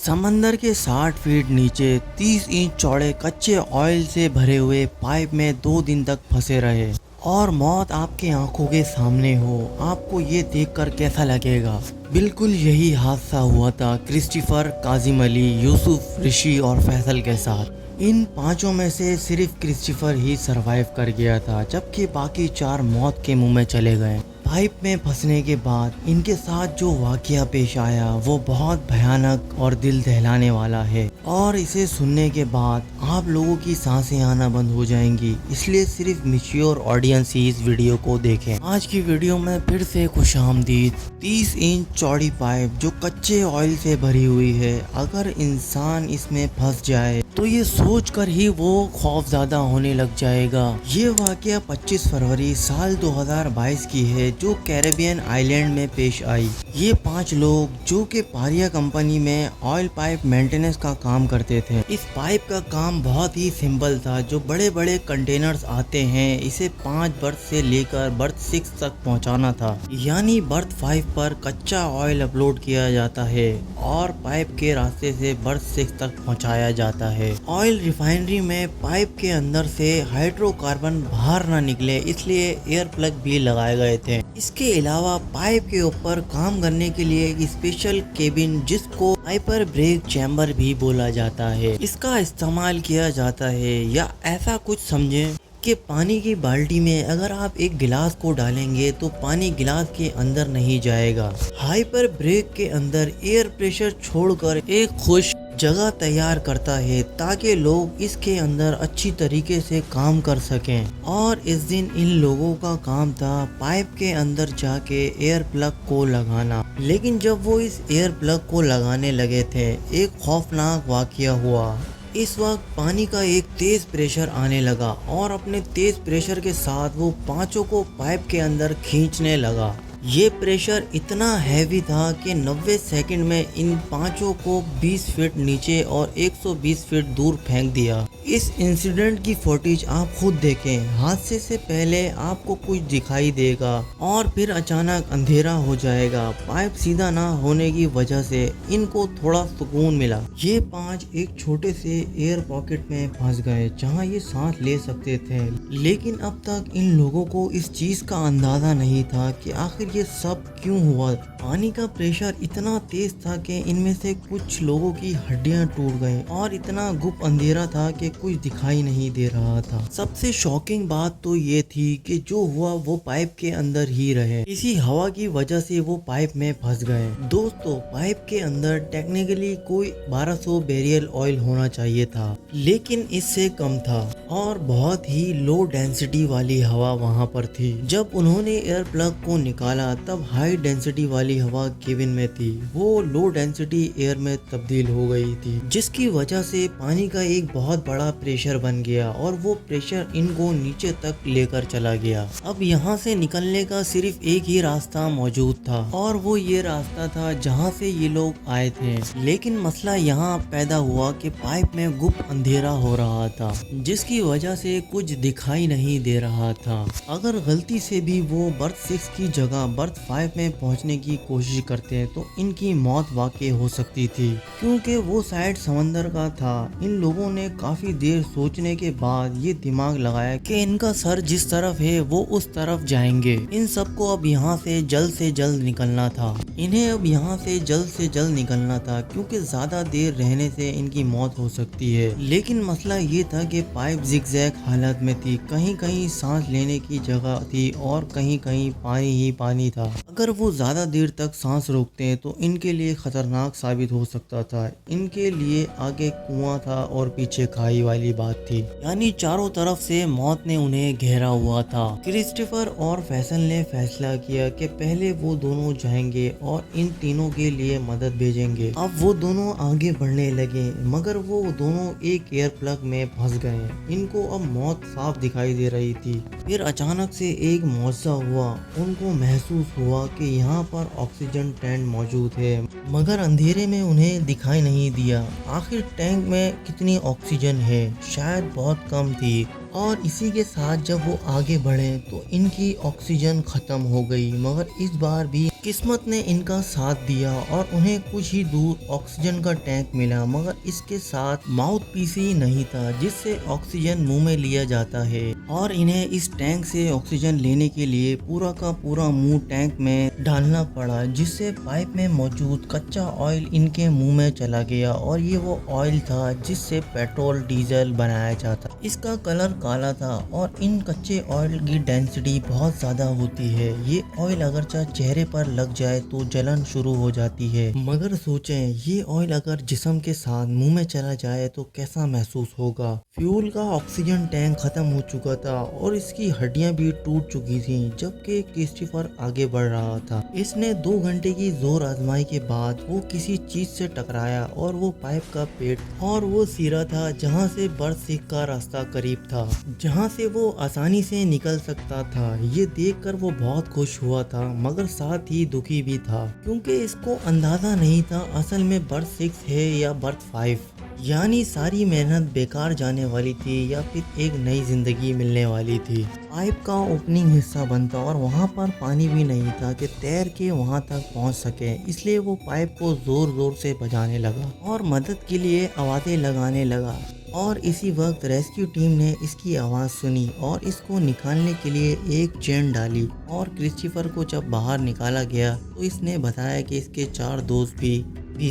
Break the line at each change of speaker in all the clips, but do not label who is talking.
समंदर के 60 फीट नीचे 30 इंच चौड़े कच्चे ऑयल से भरे हुए पाइप में 2 दिन तक फंसे रहे और मौत आपके आंखों के सामने हो। आपको ये देखकर कैसा लगेगा? बिल्कुल यही हादसा हुआ था क्रिस्टोफर, काजिम अली, यूसुफ, ऋषि और फैसल के साथ। इन पांचों में से सिर्फ क्रिस्टोफर ही सरवाइव कर गया था, जबकि बाकी 4 मौत के मुंह में चले गए। पाइप में फंसने के बाद इनके साथ जो वाकया पेश आया वो बहुत भयानक और दिल दहलाने वाला है, और इसे सुनने के बाद आप लोगों की सांसें आना बंद हो जाएंगी। इसलिए सिर्फ मैच्योर ऑडियंस ही इस वीडियो को देखें। आज की वीडियो में फिर से खुशामदीद। 30 इंच चौड़ी पाइप जो कच्चे ऑयल से भरी हुई है, अगर इंसान इसमें फंस जाए तो ये सोच कर ही वो खौफज़दा होने लग जाएगा। ये वाकया 25 फरवरी साल 2022 की है, जो कैरेबियन आइलैंड में पेश आई। ये 5 लोग जो कि पारिया कंपनी में ऑयल पाइप मेंटेनेंस का काम करते थे। इस पाइप का काम बहुत ही सिंपल था। जो बड़े बड़े कंटेनर्स आते हैं, इसे 5 बर्थ से लेकर बर्थ 6 तक पहुंचाना था। यानी बर्थ 5 पर कच्चा ऑयल अपलोड किया जाता है और पाइप के रास्ते से बर्थ 6 तक पहुंचाया जाता है। ऑयल रिफाइनरी में पाइप के अंदर से हाइड्रोकार्बन बाहर ना निकले, इसलिए एयर प्लग भी लगाए गए थे। इसके अलावा पाइप के ऊपर काम करने के लिए एक स्पेशल केबिन, जिसको हाइपर ब्रेक चैम्बर भी बोला जाता है, इसका इस्तेमाल किया जाता है। या ऐसा कुछ समझें कि पानी की बाल्टी में अगर आप एक गिलास को डालेंगे तो पानी गिलास के अंदर नहीं जाएगा। हाइपर ब्रेक के अंदर एयर प्रेशर छोड़कर एक खुश जगह तैयार करता है ताकि लोग इसके अंदर अच्छी तरीके से काम कर सकें। और इस दिन इन लोगों का काम था पाइप के अंदर जाके एयर प्लग को लगाना। लेकिन जब वो इस एयर प्लग को लगाने लगे थे, एक खौफनाक वाकया हुआ। इस वक्त पानी का एक तेज प्रेशर आने लगा और अपने तेज प्रेशर के साथ वो 5 को पाइप के अंदर खींचने लगा। ये प्रेशर इतना हैवी था कि 90 सेकंड में इन 5 को 20 फीट नीचे और 120 फीट दूर फेंक दिया। इस इंसिडेंट की फुटेज आप खुद देखें। हादसे से पहले आपको कुछ दिखाई देगा और फिर अचानक अंधेरा हो जाएगा। पाइप सीधा ना होने की वजह से इनको थोड़ा सुकून मिला। ये 5 एक छोटे से एयर पॉकेट में फंस गए जहां ये सांस ले सकते थे। लेकिन अब तक इन लोगों को इस चीज का अंदाजा नहीं था कि आखिर ये सब क्यों हुआ। पानी का प्रेशर इतना तेज था कि इनमें से कुछ लोगों की हड्डियां टूट गई और इतना गुप अंधेरा था कि कुछ दिखाई नहीं दे रहा था। सबसे शॉकिंग बात तो ये थी कि जो हुआ वो पाइप के अंदर ही रहे। इसी हवा की वजह से वो पाइप में फंस गए। दोस्तों, पाइप के अंदर टेक्निकली कोई 1200 बैरियल ऑयल होना चाहिए था, लेकिन इससे कम था और बहुत ही लो डेंसिटी वाली हवा वहाँ पर थी। जब उन्होंने एयर प्लग को निकाला तब हाई डेंसिटी वाली हवा केबिन में थी, वो लो डेंसिटी एयर में तब्दील हो गई थी, जिसकी वजह से पानी का एक बहुत बड़ा प्रेशर बन गया और वो प्रेशर इनको नीचे तक लेकर चला गया। अब यहाँ से निकलने का सिर्फ एक ही रास्ता मौजूद था और वो ये रास्ता था जहाँ से ये लोग आए थे। लेकिन मसला यहाँ पैदा हुआ कि पाइप में गुप्त अंधेरा हो रहा था, जिसकी वजह से कुछ दिखाई नहीं दे रहा था। अगर गलती से भी वो बर्थ 6 की जगह बर्थ 5 में पहुंचने की कोशिश करते हैं तो इनकी मौत वाकई हो सकती थी, क्योंकि वो साइड समंदर का था। इन लोगों ने काफी देर सोचने के बाद ये दिमाग लगाया कि इनका सर जिस तरफ है वो उस तरफ जाएंगे। इन सबको अब यहाँ से जल्द निकलना था। इन्हें अब यहाँ से जल्द निकलना था, क्योंकि ज्यादा देर रहने से इनकी मौत हो सकती है। लेकिन मसला ये था कि पाइप जिगजैग हालत में थी, कहीं कहीं सांस लेने की जगह थी और कहीं कहीं पानी ही पानी था। अगर वो ज्यादा देर तक सांस रोकते हैं तो इनके लिए खतरनाक साबित हो सकता था। इनके लिए आगे कुआं था और पीछे खाई वाली बात थी, यानी चारों तरफ से मौत ने उन्हें घेरा हुआ था। क्रिस्टोफर और फैसल ने फैसला किया कि पहले वो दोनों जाएंगे और इन तीनों के लिए मदद भेजेंगे। अब वो दोनों आगे बढ़ने लगे, मगर वो दोनों एक एयर प्लग में फंस गए। इनको अब मौत साफ दिखाई दे रही थी। फिर अचानक से एक मौजज़ा हुआ। उनको महसूस हुआ कि यहाँ पर ऑक्सीजन टैंक मौजूद है, मगर अंधेरे में उन्हें दिखाई नहीं दिया। आखिर टैंक में कितनी ऑक्सीजन है? शायद बहुत कम थी। اور اسی کے ساتھ جب وہ آگے بڑھے تو ان کی آکسیجن ختم ہو گئی، مگر اس بار بھی قسمت نے ان کا ساتھ دیا اور انہیں کچھ ہی دور آکسیجن کا ٹینک ملا، مگر اس کے ساتھ ماؤتھ پیس ہی نہیں تھا جس سے آکسیجن منہ میں لیا جاتا ہے، اور انہیں اس ٹینک سے آکسیجن لینے کے لیے پورا کا پورا منہ ٹینک میں ڈالنا پڑا، جس سے پائپ میں موجود کچا آئل ان کے منہ میں چلا گیا، اور یہ وہ آئل تھا جس سے پیٹرول ڈیزل بنایا جاتا۔ اس کا کلر کالا تھا اور ان کچے آئل کی ڈینسٹی بہت زیادہ ہوتی ہے، یہ آئل اگرچہ چہرے پر لگ جائے تو جلن شروع ہو جاتی ہے، مگر سوچیں یہ آئل اگر جسم کے ساتھ منہ میں چلا جائے تو کیسا محسوس ہوگا۔ فیول کا آکسیجن ٹینک ختم ہو چکا تھا اور اس کی ہڈیاں بھی ٹوٹ چکی تھیں، جبکہ کرسٹوفر آگے بڑھ رہا تھا۔ اس نے 2 گھنٹے کی زور آزمائی کے بعد وہ کسی چیز سے ٹکرایا اور وہ پائپ کا پیٹ اور وہ سیرا تھا جہاں سے برتھ 6 کا راستہ قریب تھا، جہاں سے وہ آسانی سے نکل سکتا تھا۔ یہ دیکھ کر وہ بہت خوش ہوا تھا، مگر ساتھ ہی دکھی بھی تھا، کیونکہ اس کو اندازہ نہیں تھا اصل میں برتھ 6 ہے یا برتھ 5، یعنی ساری محنت بیکار جانے والی تھی یا پھر ایک نئی زندگی ملنے والی تھی۔ پائپ کا اوپننگ حصہ بند تھا اور وہاں پر پانی بھی نہیں تھا کہ تیر کے وہاں تک پہنچ سکے، اس لیے وہ پائپ کو زور زور سے بجانے لگا اور مدد کے لیے آوازیں لگانے لگا، اور اسی وقت ریسکیو ٹیم نے اس کی آواز سنی اور اس کو نکالنے کے لیے ایک چین ڈالی، اور کرسٹوفر کو جب باہر نکالا گیا تو اس نے بتایا کہ اس کے 4 دوست بھی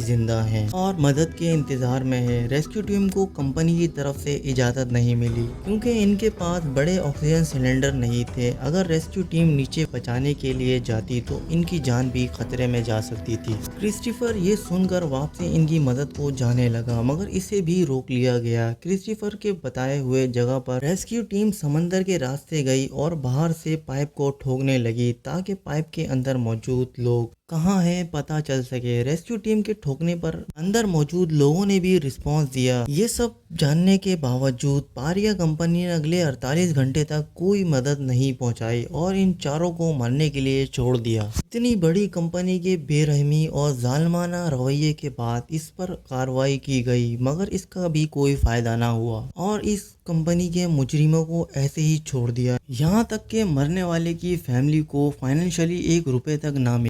زندہ ہیں اور مدد کے انتظار میں ہے۔ ریسکیو ٹیم کو کمپنی کی طرف سے اجازت نہیں ملی کیونکہ ان کے پاس بڑے آکسیجن سلنڈر نہیں تھے، اگر ریسکیو ٹیم نیچے بچانے کے لیے جاتی تو ان کی جان بھی خطرے میں جا سکتی تھی۔ کرسٹوفر یہ سن کر واپسی ان کی مدد کو جانے لگا، مگر اسے بھی روک لیا گیا۔ کرسٹوفر کے بتائے ہوئے جگہ پر ریسکیو ٹیم سمندر کے راستے گئی اور باہر سے پائپ کو ٹھوکنے لگی تاکہ پائپ کے اندر موجود لوگ کہاں ہیں پتہ چل سکے۔ ریسکیو ٹیم کے ٹھوکنے پر اندر موجود لوگوں نے بھی رسپانس دیا۔ یہ سب جاننے کے باوجود پاریا کمپنی نے اگلے 48 گھنٹے تک کوئی مدد نہیں پہنچائی اور ان چاروں کو مرنے کے لیے چھوڑ دیا۔ اتنی بڑی کمپنی کے بے رحمی اور ظالمانہ رویے کے بعد اس پر کارروائی کی گئی، مگر اس کا بھی کوئی فائدہ نہ ہوا اور اس کمپنی کے مجرموں کو ایسے ہی چھوڑ دیا، یہاں تک کہ مرنے والے کی فیملی کو فائنینشلی 1 روپے تک نہ ملا۔